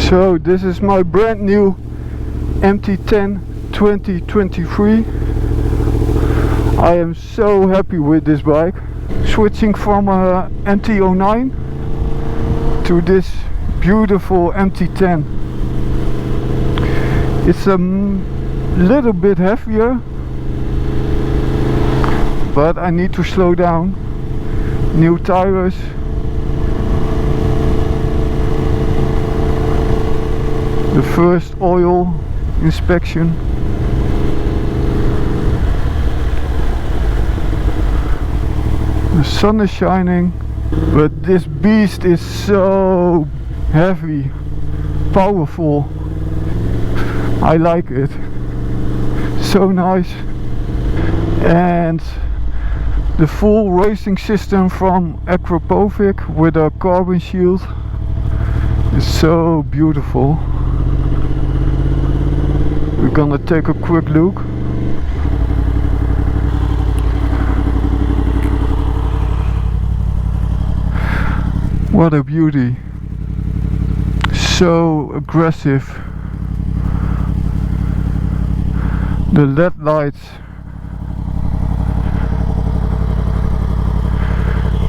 So this is my brand new MT-10 2023. I am so happy with this bike. Switching from a MT-09 to this beautiful MT-10. It's a little bit heavier, but I need to slow down. New tires. The first oil inspection. The sun is shining, but this beast is so heavy, powerful. I like it. So nice. And the full racing system from Akrapovic with a carbon shield is so beautiful. We're gonna take a quick look. What a beauty. So aggressive. The LED lights.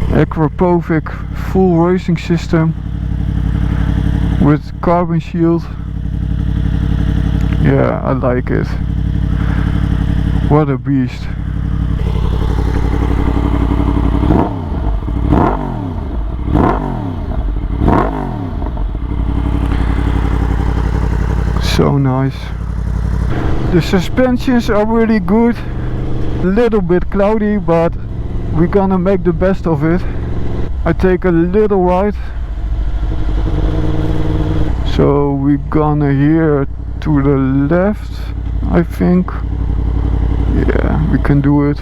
Akrapovic full racing system with carbon shield. Yeah, I like it. What a beast. So nice. The suspensions are really good. A little bit cloudy, but we're gonna make the best of it. I take a little ride. So we're gonna here to the left, I think. Yeah, we can do it.